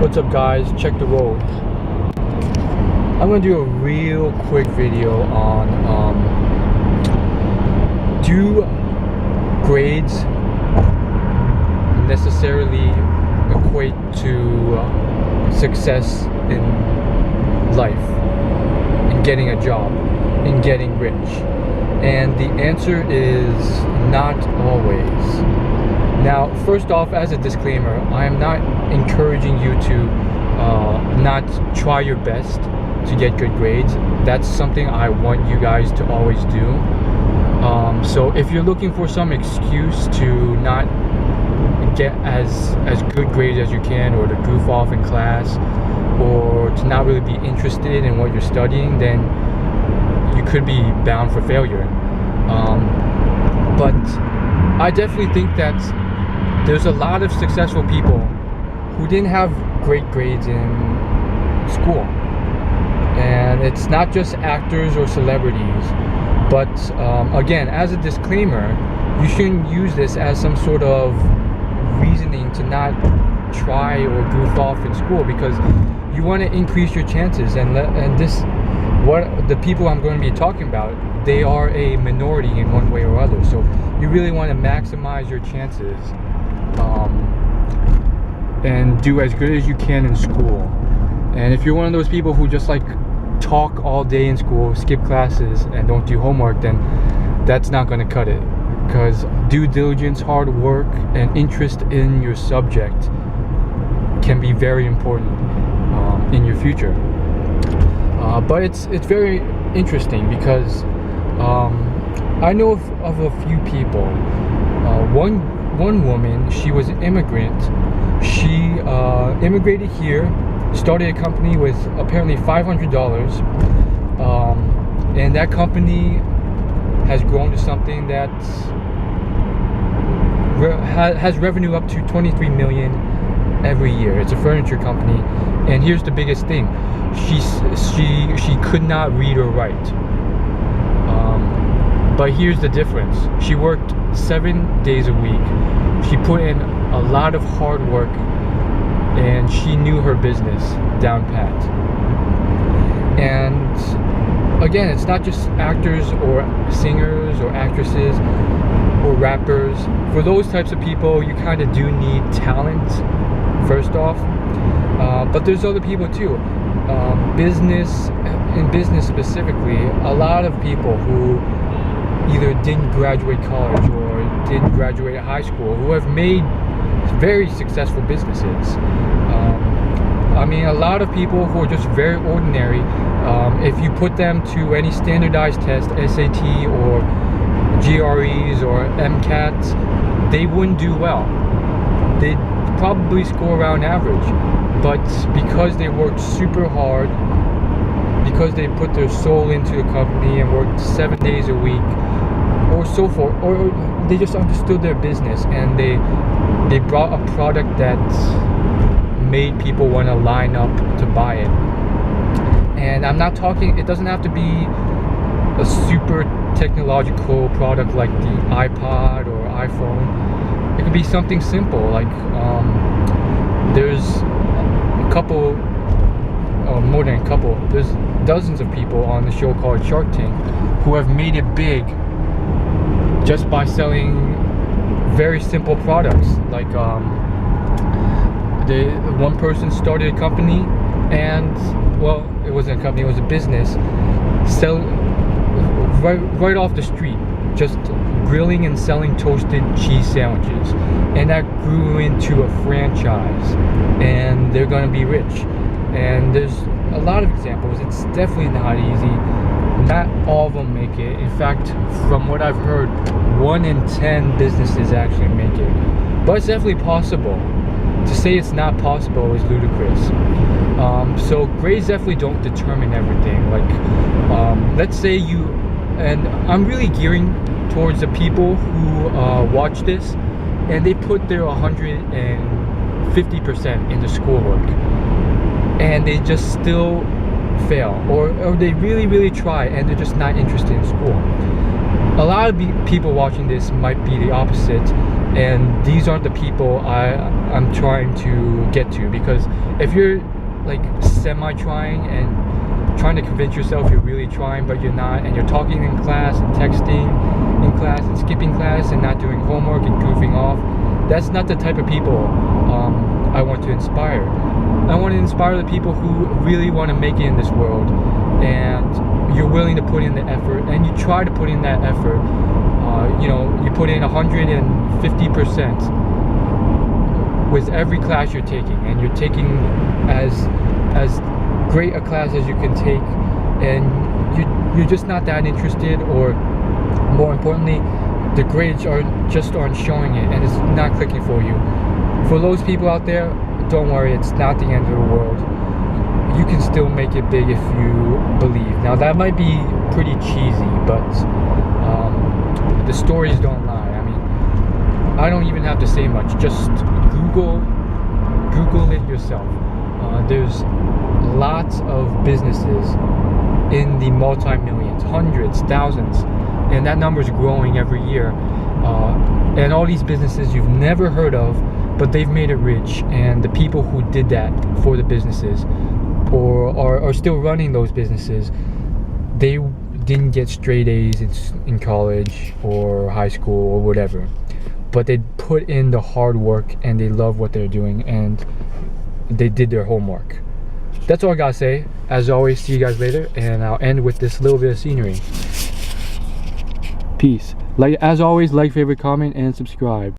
What's up guys, check the road. I'm gonna do a real quick video on do grades necessarily equate to success in life, in getting a job, in getting rich? And the answer is not always. Now, first off, as a disclaimer, I am not encouraging you to not try your best to get good grades. That's something I want you guys to always do. So if you're looking for some excuse to not get as good grades as you can, or to goof off in class, or to not really be interested in what you're studying, then you could be bound for failure. But I definitely think that there's a lot of successful people who didn't have great grades in school. And it's not just actors or celebrities, but again, as a disclaimer, you shouldn't use this as some sort of reasoning to not try or goof off in school, because you want to increase your chances. And what the people I'm going to be talking about, they are a minority in one way or other. So you really want to maximize your chances and do as good as you can in school. And if you're one of those people who just like talk all day in school, skip classes, and don't do homework, then that's not going to cut it, because due diligence, hard work, and interest in your subject can be very important in your future. But it's very interesting because I know of a few people. One woman, she was an immigrant. She immigrated here, started a company with apparently $500, and that company has grown to something that has revenue up to $23 million every year. It's a furniture company, and here's the biggest thing: she could not read or write. But here's the difference: she worked 7 days a week. She put in a lot of hard work, and she knew her business down pat. And again, it's not just actors or singers or actresses or rappers. For those types of people, you kind of do need talent first off, but there's other people too. In business specifically, a lot of people who either didn't graduate college or didn't graduate high school, who have made very successful businesses. I mean, a lot of people who are just very ordinary, if you put them to any standardized test, SAT or GREs or MCATs, they wouldn't do well. They'd probably score around average. But because they worked super hard, because they put their soul into the company and worked 7 days a week, or so forth, or they just understood their business, and they brought a product that made people want to line up to buy it. And I'm not talking, it doesn't have to be a super technological product like the iPod or iPhone. It could be something simple, like there's a couple, more than a couple, there's dozens of people on the show called Shark Tank who have made it big just by selling very simple products. Like one person started a company, and well, it wasn't a company, it was a business, sell right off the street, just grilling and selling toasted cheese sandwiches, and that grew into a franchise, and they're gonna be rich. And there's a lot of examples. It's definitely not easy. Not all of them make it. In fact, from what I've heard, 1 in 10 businesses actually make it. But it's definitely possible. To say it's not possible is ludicrous. So grades definitely don't determine everything. Like, let's say you, and I'm really gearing towards the people who watch this, and they put their 150% into schoolwork, and they just still fail, or they really try and they're just not interested in school. A lot of people watching this might be the opposite. And these aren't the people I'm trying to get to, because if you're like semi-trying and trying to convince yourself you're really trying but you're not, and you're talking in class and texting in class and skipping class and not doing homework and goofing off, that's not the type of people I want to inspire. I want to inspire the people who really want to make it in this world, and you're willing to put in the effort, and you try to put in that effort. You put in 150% with every class you're taking, and you're taking as great a class as you can take, and you're just not that interested, or more importantly, the grades aren't showing it, and it's not clicking for you. For those people out there, don't worry, it's not the end of the world. You can still make it big if you believe. Now that might be pretty cheesy, but the stories don't lie. I mean, I don't even have to say much. Just Google it yourself. There's lots of businesses in the multi-millions, hundreds, thousands, and that number is growing every year. And all these businesses you've never heard of, but they've made it rich, and the people who did that for the businesses or are still running those businesses, they didn't get straight A's in college or high school or whatever, but they put in the hard work, and they love what they're doing, and they did their homework. That's all I gotta say. As always, see you guys later, and I'll end with this little bit of scenery. Peace. As always, like, favorite, comment, and subscribe.